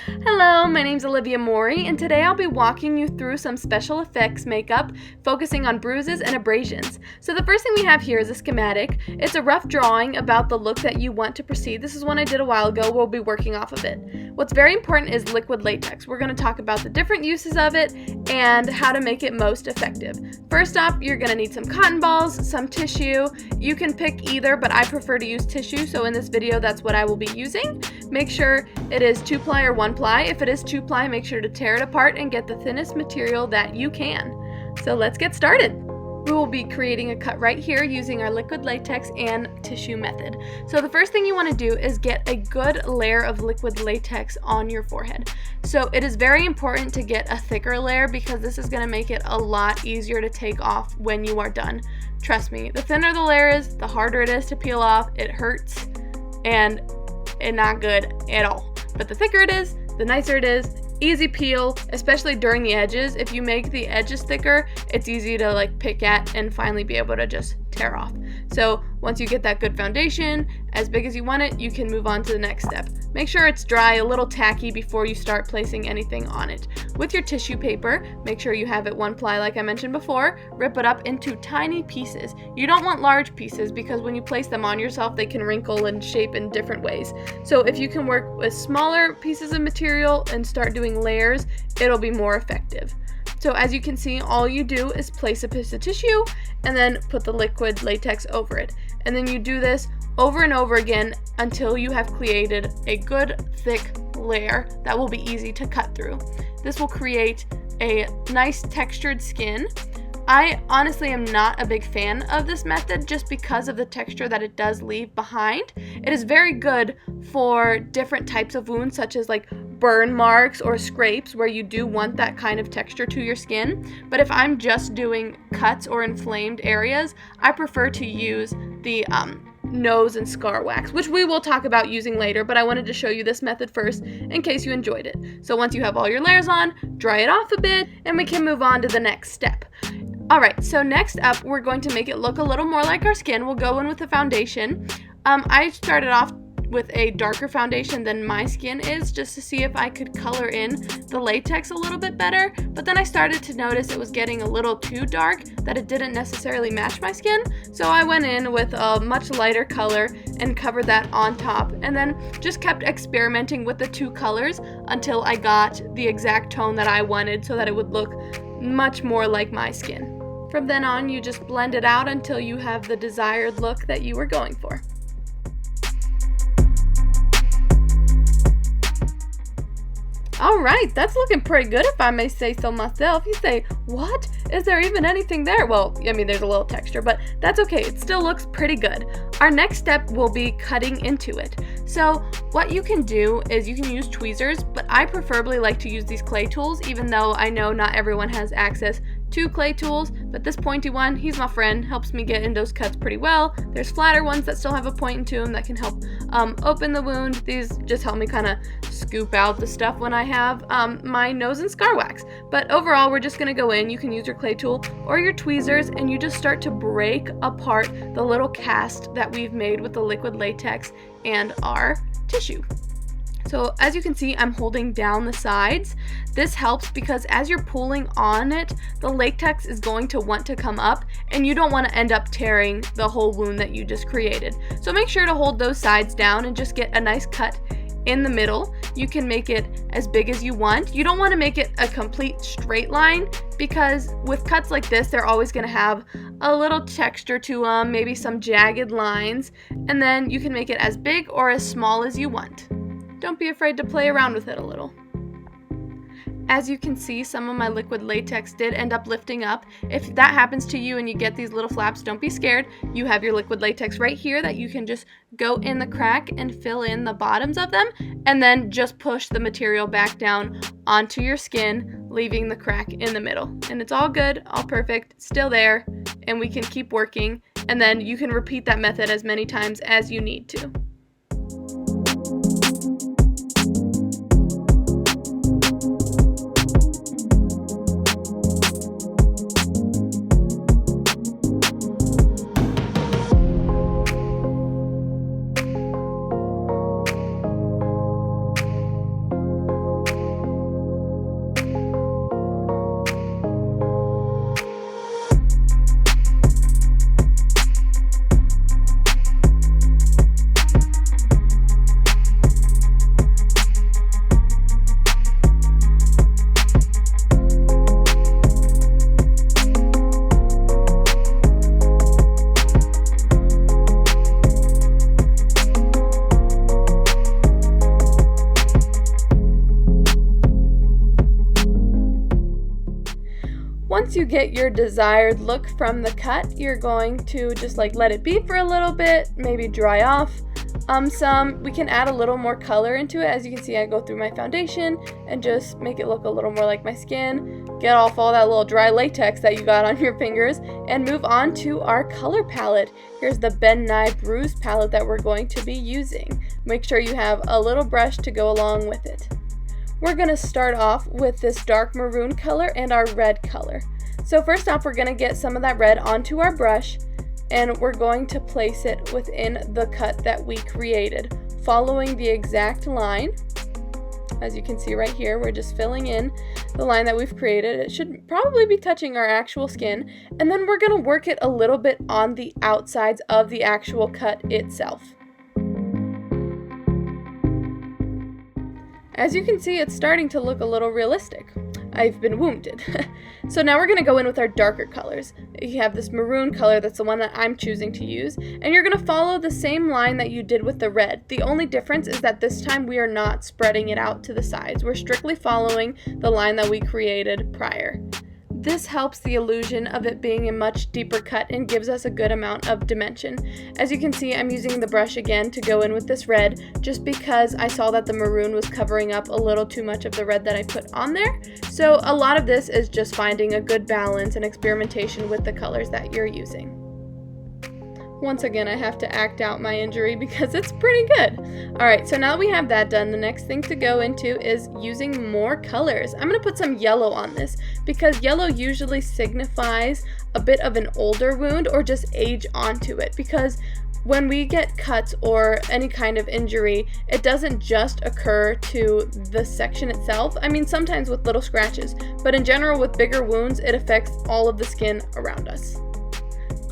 Hello, my name's Olivia Mori, and today I'll be walking you through some special effects makeup focusing on bruises and abrasions. So the first thing we have here is a schematic. It's a rough drawing about the look that you want to proceed. This is one I did a while ago. We'll be working off of it. What's very important is liquid latex. We're going to talk about the different uses of it and how to make it most effective. First off, you're going to need some cotton balls, some tissue. You can pick either, but I prefer to use tissue, so in this video that's what I will be using. Make sure it is 2-ply or 1-ply. If it is 2-ply, make sure to tear it apart and get the thinnest material that you can. So let's get started. We will be creating a cut right here using our liquid latex and tissue method. So the first thing you want to do is get a good layer of liquid latex on your forehead. So it is very important to get a thicker layer because this is going to make it a lot easier to take off when you are done. Trust me, the thinner the layer is, the harder it is to peel off. It hurts and it's not good at all. But the thicker it is, the nicer it is. Easy peel, especially during the edges. If you make the edges thicker, it's easy to pick at and finally be able to just tear off. So once you get that good foundation, as big as you want it, you can move on to the next step. Make sure it's dry, a little tacky before you start placing anything on it. With your tissue paper, make sure you have it 1-ply like I mentioned before. Rip it up into tiny pieces. You don't want large pieces because when you place them on yourself, they can wrinkle and shape in different ways. So if you can work with smaller pieces of material and start doing layers, it'll be more effective. So as you can see, all you do is place a piece of tissue and then put the liquid latex over it. And then you do this over and over again until you have created a good thick layer that will be easy to cut through. This will create a nice textured skin. I honestly am not a big fan of this method just because of the texture that it does leave behind. It is very good for different types of wounds such as burn marks or scrapes where you do want that kind of texture to your skin. But if I'm just doing cuts or inflamed areas, I prefer to use the nose and scar wax, which we will talk about using later, but I wanted to show you this method first in case you enjoyed it. So once you have all your layers on, dry it off a bit, and we can move on to the next step. Alright, so next up, we're going to make it look a little more like our skin. We'll go in with the foundation. I started off with a darker foundation than my skin is just to see if I could color in the latex a little bit better, but then I started to notice it was getting a little too dark, that it didn't necessarily match my skin, so I went in with a much lighter color and covered that on top, and then just kept experimenting with the two colors until I got the exact tone that I wanted so that it would look much more like my skin. From then on, you just blend it out until you have the desired look that you were going for. Alright, that's looking pretty good if I may say so myself. You say, what? Is there even anything there? Well, I mean, there's a little texture, but that's okay. It still looks pretty good. Our next step will be cutting into it. So what you can do is you can use tweezers, but I preferably like to use these clay tools, even though I know not everyone has access to clay tools, but this pointy one, he's my friend, helps me get in those cuts pretty well. There's flatter ones that still have a point into them that can help open the wound. These just help me kind of scoop out the stuff when I have my nose and scar wax. But overall, we're just gonna go in. You can use your clay tool or your tweezers, and you just start to break apart the little cast that we've made with the liquid latex and our tissue. So as you can see, I'm holding down the sides. This helps because as you're pulling on it, the latex is going to want to come up and you don't want to end up tearing the whole wound that you just created. So make sure to hold those sides down and just get a nice cut in the middle. You can make it as big as you want. You don't want to make it a complete straight line because with cuts like this, they're always going to have a little texture to them, maybe some jagged lines, and then you can make it as big or as small as you want. Don't be afraid to play around with it a little. As you can see, some of my liquid latex did end up lifting up. If that happens to you and you get these little flaps, don't be scared. You have your liquid latex right here that you can just go in the crack and fill in the bottoms of them, and then just push the material back down onto your skin, leaving the crack in the middle. And it's all good, all perfect, still there, and we can keep working, and then you can repeat that method as many times as you need to. once you get your desired look from the cut, you're going to just like let it be for a little bit, maybe dry off. We can add a little more color into it. As you can see, I go through my foundation and just make it look a little more like my skin, get off all that little dry latex that you got on your fingers, and move on to our color palette. Here's the Ben Nye Bruise palette that we're going to be using. Make sure you have a little brush to go along with it. We're going to start off with this dark maroon color and our red color. So first off, we're going to get some of that red onto our brush, and we're going to place it within the cut that we created, following the exact line. As you can see right here, we're just filling in the line that we've created. It should probably be touching our actual skin, and then we're going to work it a little bit on the outsides of the actual cut itself. As you can see, it's starting to look a little realistic. I've been wounded. So now we're going to go in with our darker colors. You have this maroon color, that's the one that I'm choosing to use, and you're going to follow the same line that you did with the red. The only difference is that this time we are not spreading it out to the sides. We're strictly following the line that we created prior. This helps the illusion of it being a much deeper cut and gives us a good amount of dimension. As you can see, I'm using the brush again to go in with this red, just because I saw that the maroon was covering up a little too much of the red that I put on there. So a lot of this is just finding a good balance and experimentation with the colors that you're using. Once again, I have to act out my injury because it's pretty good. Alright, so now that we have that done, the next thing to go into is using more colors. I'm going to put some yellow on this because yellow usually signifies a bit of an older wound or just age onto it, because when we get cuts or any kind of injury, it doesn't just occur to the section itself. I mean, sometimes with little scratches, but in general with bigger wounds, it affects all of the skin around us.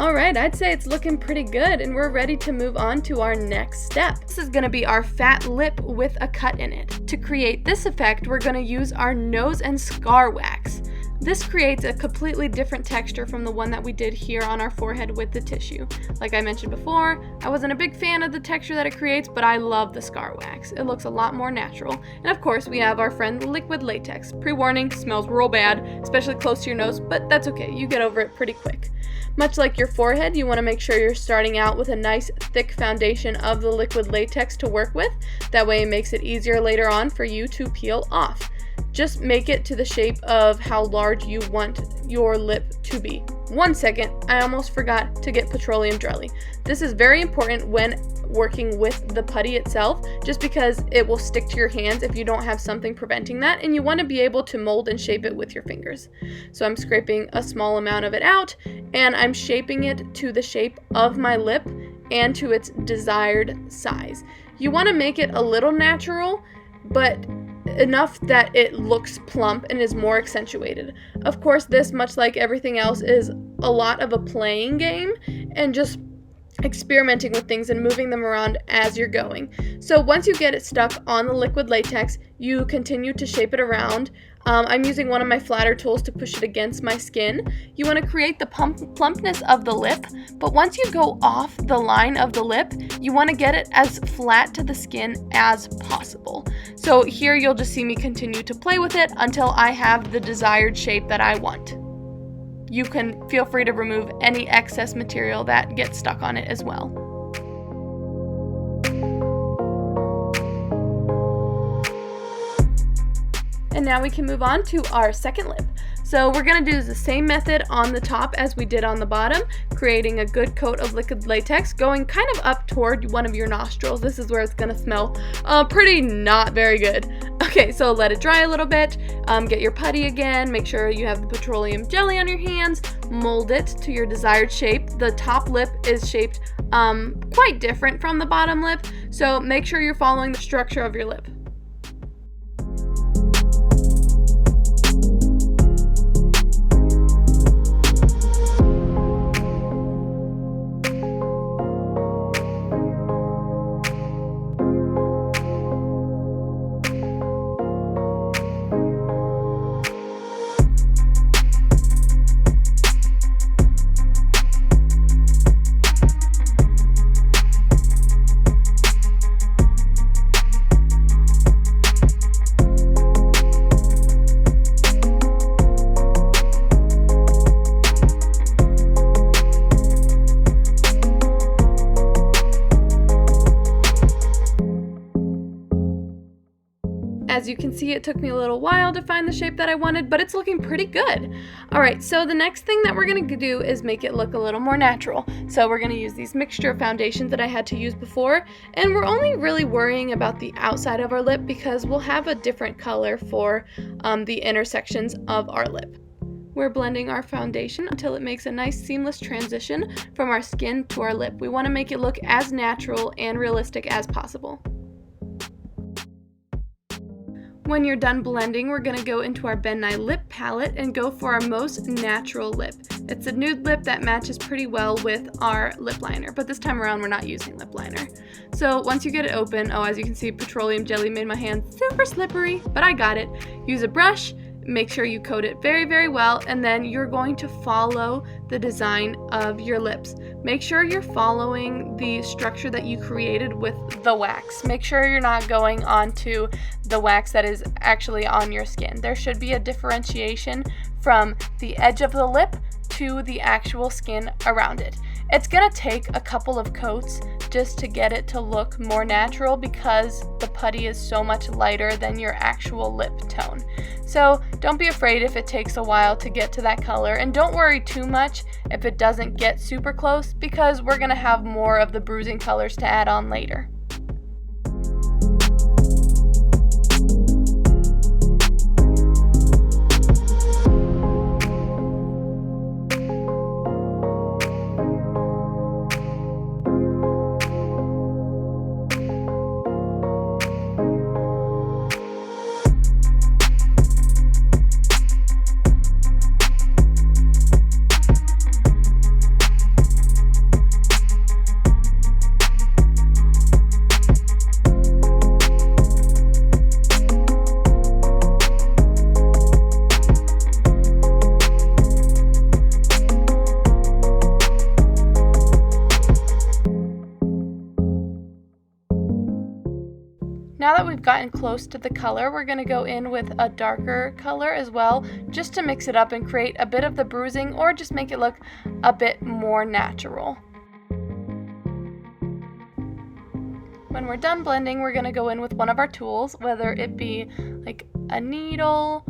Alright, I'd say it's looking pretty good, and we're ready to move on to our next step. This is going to be our fat lip with a cut in it. To create this effect, we're going to use our nose and scar wax. This creates a completely different texture from the one that we did here on our forehead with the tissue. Like I mentioned before, I wasn't a big fan of the texture that it creates, but I love the scar wax. It looks a lot more natural. And of course, we have our friend liquid latex. Pre-warning, smells real bad, especially close to your nose, but that's okay. You get over it pretty quick. Much like your forehead, you want to make sure you're starting out with a nice thick foundation of the liquid latex to work with. That way it makes it easier later on for you to peel off. Just make it to the shape of how large you want your lip to be. 1 second, I almost forgot to get petroleum jelly. This is very important when working with the putty itself, just because it will stick to your hands if you don't have something preventing that, and you want to be able to mold and shape it with your fingers. So I'm scraping a small amount of it out, and I'm shaping it to the shape of my lip and to its desired size. You want to make it a little natural, but enough that it looks plump and is more accentuated. Of course, this, much like everything else, is a lot of a playing game and just experimenting with things and moving them around as you're going. So once you get it stuck on the liquid latex, you continue to shape it around. I'm using one of my flatter tools to push it against my skin. You want to create the plumpness of the lip, but once you go off the line of the lip, you want to get it as flat to the skin as possible. So here you'll just see me continue to play with it until I have the desired shape that I want. You can feel free to remove any excess material that gets stuck on it as well. And now we can move on to our second lip. So we're going to do the same method on the top as we did on the bottom, creating a good coat of liquid latex, going kind of up toward one of your nostrils. This is where it's going to smell pretty not very good. Okay, so let it dry a little bit, get your putty again, make sure you have the petroleum jelly on your hands, mold it to your desired shape. The top lip is shaped quite different from the bottom lip, so make sure you're following the structure of your lip. can see, it took me a little while to find the shape that I wanted, but it's looking pretty good. Alright, so the next thing that we're going to do is make it look a little more natural. So we're going to use these mixture of foundations that I had to use before, and we're only really worrying about the outside of our lip because we'll have a different color for the intersections of our lip. We're blending our foundation until it makes a nice seamless transition from our skin to our lip. We want to make it look as natural and realistic as possible. When you're done blending, we're going to go into our Ben Nye lip palette and go for our most natural lip. It's a nude lip that matches pretty well with our lip liner, but this time around we're not using lip liner. So once you get it open, as you can see, petroleum jelly made my hands super slippery, but I got it. Use a brush. Make sure you coat it very, very well, and then you're going to follow the design of your lips. Make sure you're following the structure that you created with the wax. Make sure you're not going onto the wax that is actually on your skin. There should be a differentiation from the edge of the lip to the actual skin around it. It's gonna take a couple of coats just to get it to look more natural because the putty is so much lighter than your actual lip tone. So don't be afraid if it takes a while to get to that color, and don't worry too much if it doesn't get super close because we're gonna have more of the bruising colors to add on later. Now that we've gotten close to the color, we're going to go in with a darker color as well, just to mix it up and create a bit of the bruising or just make it look a bit more natural. When we're done blending, we're going to go in with one of our tools, whether it be like a needle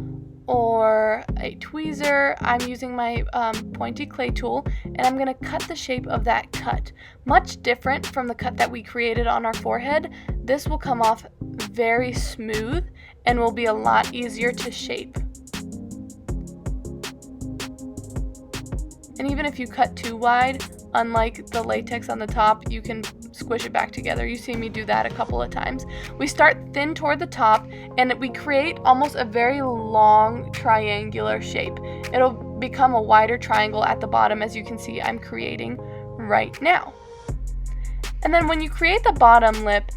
or a tweezer. I'm using my pointy clay tool, and I'm going to cut the shape of that cut. Much different from the cut that we created on our forehead. This will come off very smooth and will be a lot easier to shape. And even if you cut too wide, unlike the latex on the top, you can squish it back together. You see me do that a couple of times. We start thin toward the top and we create almost a very long triangular shape. It'll become a wider triangle at the bottom, as you can see I'm creating right now. And then when you create the bottom lip,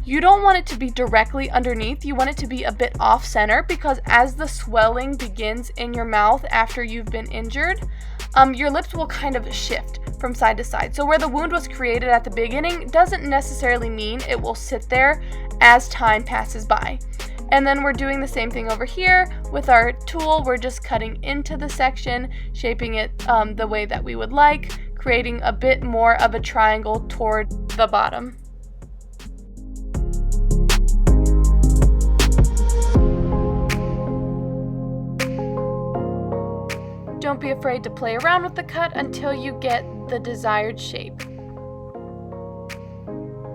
you don't want it to be directly underneath. You want it to be a bit off center, because as the swelling begins in your mouth after you've been injured, your lips will kind of shift from side to side. So where the wound was created at the beginning doesn't necessarily mean it will sit there as time passes by. And then we're doing the same thing over here with our tool. We're just cutting into the section, shaping it the way that we would like, creating a bit more of a triangle toward the bottom. Don't be afraid to play around with the cut until you get the desired shape.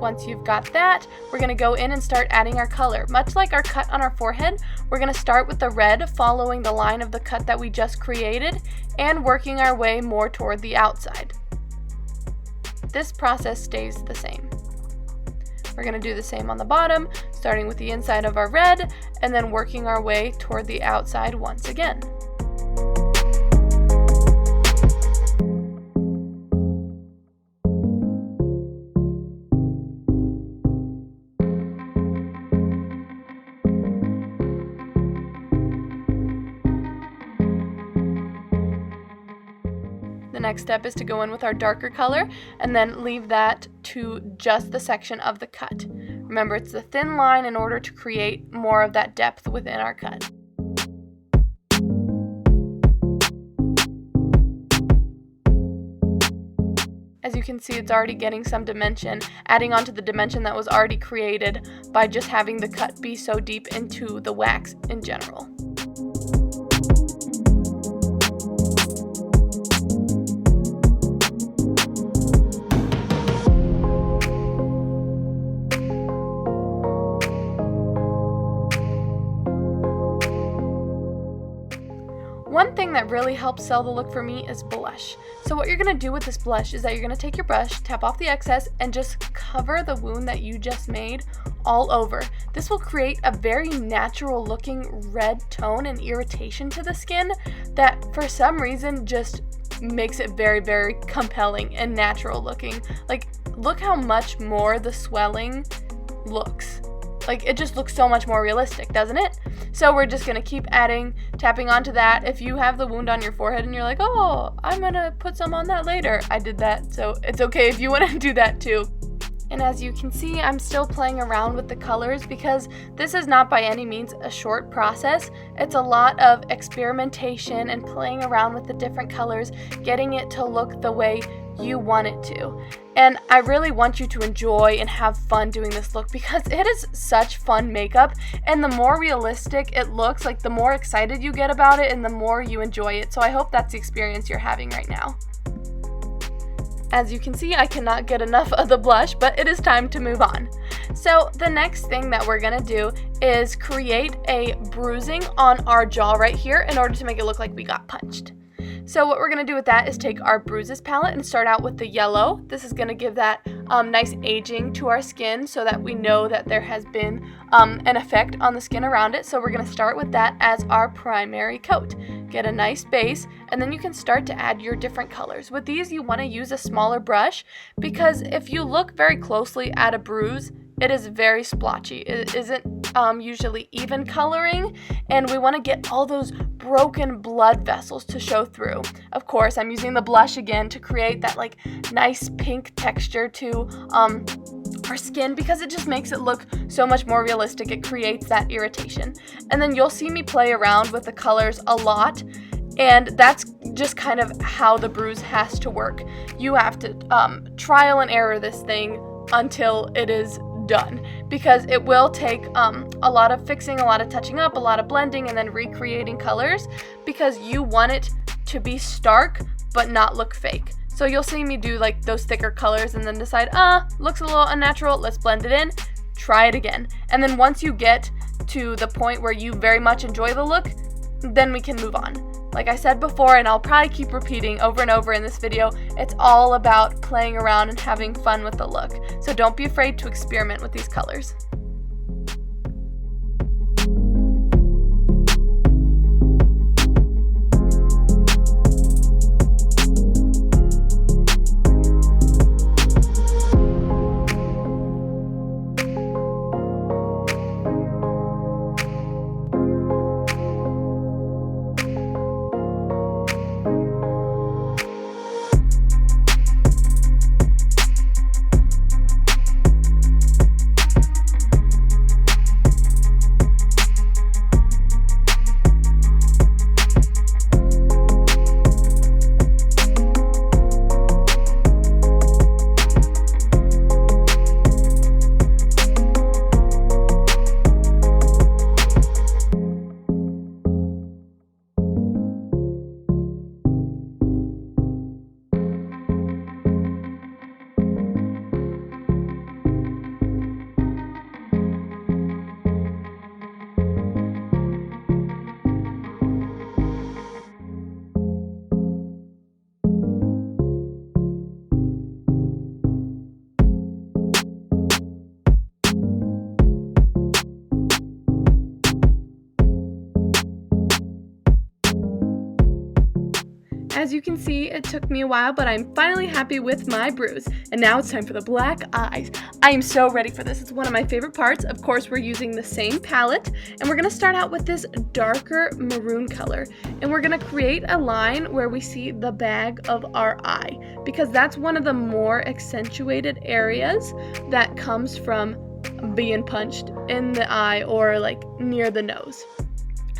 Once you've got that, we're going to go in and start adding our color. Much like our cut on our forehead, we're going to start with the red, following the line of the cut that we just created, and working our way more toward the outside. This process stays the same. We're going to do the same on the bottom, starting with the inside of our red, and then working our way toward the outside once again. The next step is to go in with our darker color and then leave that to just the section of the cut. Remember, it's the thin line in order to create more of that depth within our cut. As you can see, it's already getting some dimension, adding on to the dimension that was already created by just having the cut be so deep into the wax in general. One thing that really helps sell the look for me is blush. So what you're going to do with this blush is that you're going to take your brush, tap off the excess, and just cover the wound that you just made all over. This will create a very natural looking red tone and irritation to the skin that for some reason just makes it very, very compelling and natural looking. Like, look how much more the swelling looks. Like, it just looks so much more realistic, doesn't it? So we're just going to keep tapping onto that. If you have the wound on your forehead and you're like, oh, I'm going to put some on that later. I did that, so it's okay if you want to do that too. And as you can see, I'm still playing around with the colors because this is not by any means a short process. It's a lot of experimentation and playing around with the different colors, getting it to look the way you want it to. And I really want you to enjoy and have fun doing this look because it is such fun makeup, and the more realistic it looks, like the more excited you get about it and the more you enjoy it. So I hope that's the experience you're having right now. As you can see, I cannot get enough of the blush, but it is time to move on. So the next thing that we're gonna do is create a bruising on our jaw right here in order to make it look like we got punched. So what we're going to do with that is take our Bruises palette and start out with the yellow. This is going to give that nice aging to our skin so that we know that there has been an effect on the skin around it. So we're going to start with that as our primary coat. Get a nice base, and then you can start to add your different colors. With these, you want to use a smaller brush because if you look very closely at a bruise, it is very splotchy. It isn't usually even coloring, and we want to get all those broken blood vessels to show through. Of course, I'm using the blush again to create that like nice pink texture to our skin because it just makes it look so much more realistic. It creates that irritation. And then you'll see me play around with the colors a lot, and that's just kind of how the bruise has to work. You have to trial and error this thing until it is done, because it will take a lot of fixing, a lot of touching up, a lot of blending, and then recreating colors because you want it to be stark but not look fake. So you'll see me do like those thicker colors and then decide, looks a little unnatural, let's blend it in, try it again. And then once you get to the point where you very much enjoy the look, then we can move on. Like I said before, and I'll probably keep repeating over and over in this video, it's all about playing around and having fun with the look. So don't be afraid to experiment with these colors. As you can see, it took me a while, but I'm finally happy with my bruise. And now it's time for the black eyes. I am so ready for this. It's one of my favorite parts. Of course, we're using the same palette, and we're gonna start out with this darker maroon color. And we're gonna create a line where we see the bag of our eye, because that's one of the more accentuated areas that comes from being punched in the eye or like near the nose.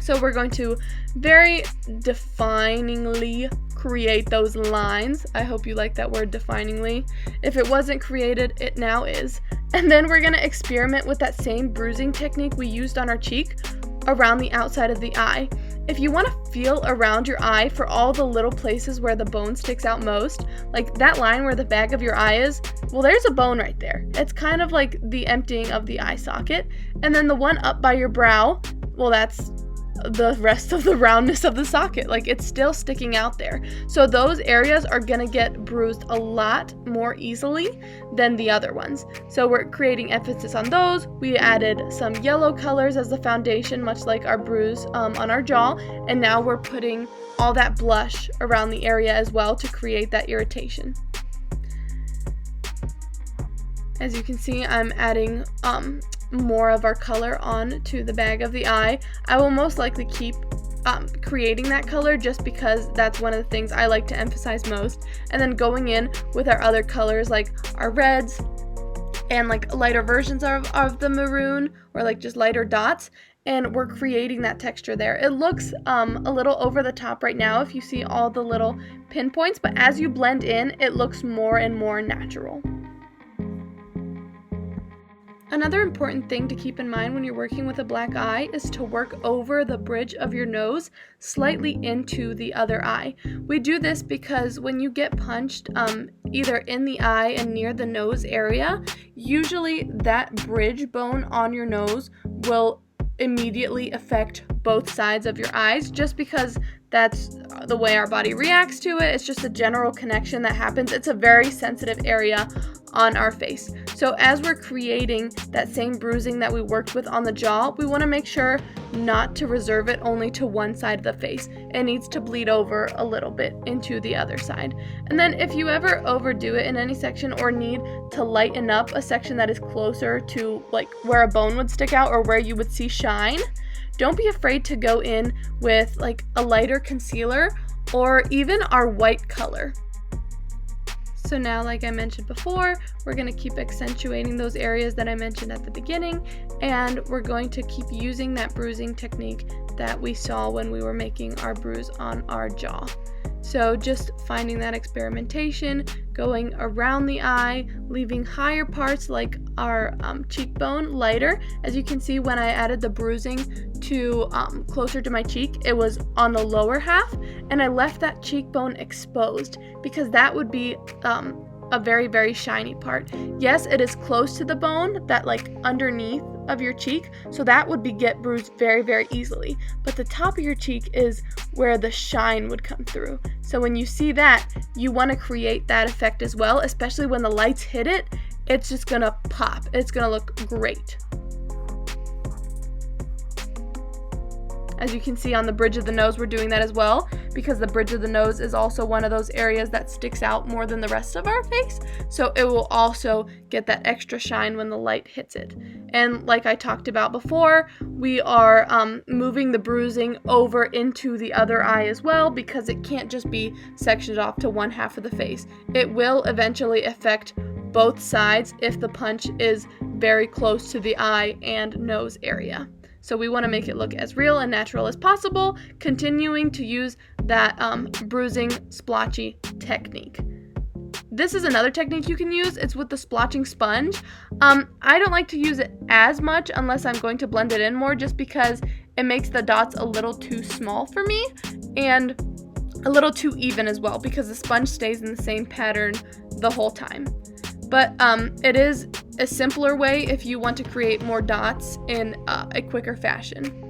So we're going to very definingly create those lines. I hope you like that word, definingly. If it wasn't created, it now is. And then we're going to experiment with that same bruising technique we used on our cheek around the outside of the eye. If you want to feel around your eye for all the little places where the bone sticks out most, like that line where the bag of your eye is, well, there's a bone right there. It's kind of like the emptying of the eye socket. And then the one up by your brow, well, that's the rest of the roundness of the socket. Like, it's still sticking out there. So those areas are gonna get bruised a lot more easily than the other ones. So we're creating emphasis on those. We added some yellow colors as the foundation, much like our bruise on our jaw. And now we're putting all that blush around the area as well to create that irritation. As you can see, I'm adding more of our color on to the bag of the eye. I will most likely keep creating that color just because that's one of the things I like to emphasize most, and then going in with our other colors like our reds and like lighter versions of the maroon, or like just lighter dots, and we're creating that texture there. It looks a little over the top right now if you see all the little pinpoints, but as you blend in, it looks more and more natural. Another important thing to keep in mind when you're working with a black eye is to work over the bridge of your nose slightly into the other eye. We do this because when you get punched either in the eye and near the nose area, usually that bridge bone on your nose will immediately affect both sides of your eyes, just because that's the way our body reacts to it. It's just a general connection that happens. It's a very sensitive area on our face. So as we're creating that same bruising that we worked with on the jaw, we want to make sure not to reserve it only to one side of the face. It needs to bleed over a little bit into the other side. And then if you ever overdo it in any section or need to lighten up a section that is closer to like where a bone would stick out or where you would see shine, don't be afraid to go in with like a lighter concealer or even our white color. So now, like I mentioned before, we're going to keep accentuating those areas that I mentioned at the beginning, and we're going to keep using that bruising technique that we saw when we were making our bruise on our jaw. So just finding that experimentation, going around the eye, leaving higher parts like our cheekbone lighter. As you can see, when I added the bruising to closer to my cheek, it was on the lower half, and I left that cheekbone exposed because that would be a very, very shiny part. Yes, it is close to the bone, that like underneath of your cheek, so that would get bruised very, very easily. But the top of your cheek is where the shine would come through. So when you see that, you want to create that effect as well, especially when the lights hit it. It's just gonna pop. It's gonna look great. As you can see on the bridge of the nose, we're doing that as well because the bridge of the nose is also one of those areas that sticks out more than the rest of our face. So it will also get that extra shine when the light hits it. And like I talked about before, we are moving the bruising over into the other eye as well because it can't just be sectioned off to one half of the face. It will eventually affect both sides if the punch is very close to the eye and nose area. So we want to make it look as real and natural as possible, continuing to use that bruising splotchy technique. This is another technique you can use. It's with the splotching sponge. I don't like to use it as much unless I'm going to blend it in more, just because it makes the dots a little too small for me and a little too even as well, because the sponge stays in the same pattern the whole time. But it is a simpler way if you want to create more dots in a quicker fashion.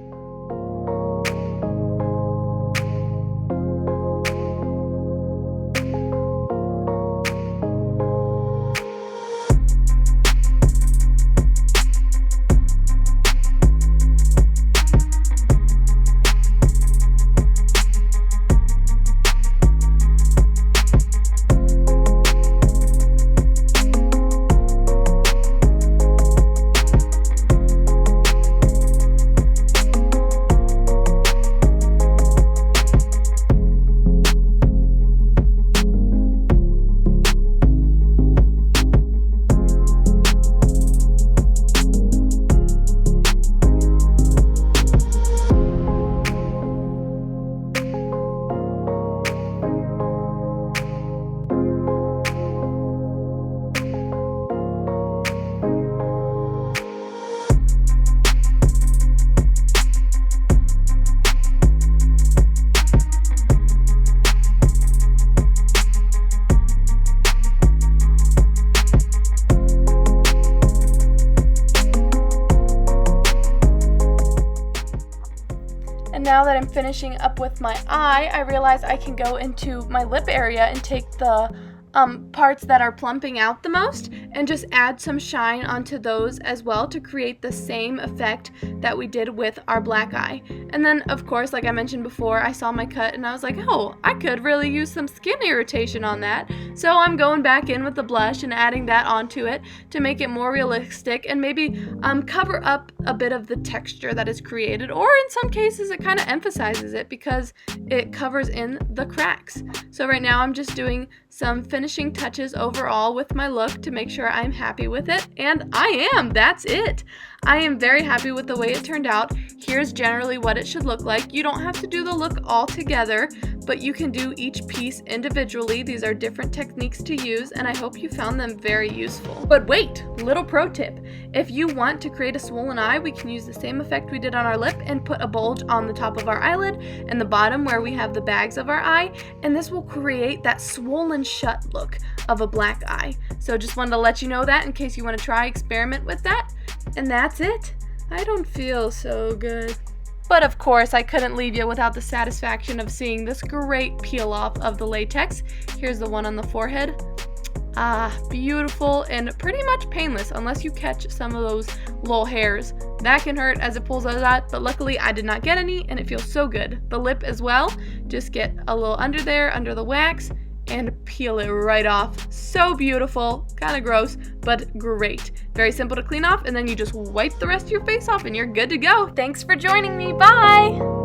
And now that I'm finishing up with my eye, I realize I can go into my lip area and take the parts that are plumping out the most and just add some shine onto those as well to create the same effect that we did with our black eye. And then, of course, like I mentioned before, I saw my cut and I was like, oh, I could really use some skin irritation on that. So I'm going back in with the blush and adding that onto it to make it more realistic and maybe cover up a bit of the texture that is created, or in some cases it kind of emphasizes it because it covers in the cracks. So right now I'm just doing some finishing touches overall with my look to make sure I'm happy with it, and I am. That's it. I am very happy with the way it turned out. Here's generally what it should look like. You don't have to do the look all together, but you can do each piece individually. These are different techniques to use, and I hope you found them very useful. But wait, little pro tip. If you want to create a swollen eye, we can use the same effect we did on our lip and put a bulge on the top of our eyelid and the bottom where we have the bags of our eye, and this will create that swollen shut look of a black eye. So just wanted to let you know that in case you want to try, experiment with that. And that's it. I don't feel so good. But of course, I couldn't leave you without the satisfaction of seeing this great peel off of the latex. Here's the one on the forehead. Beautiful and pretty much painless unless you catch some of those little hairs. That can hurt as it pulls those out, but luckily I did not get any and it feels so good. The lip as well, just get a little under there, under the wax, and peel it right off. So beautiful, kind of gross, but great. Very simple to clean off, and then you just wipe the rest of your face off and you're good to go. Thanks for joining me, bye!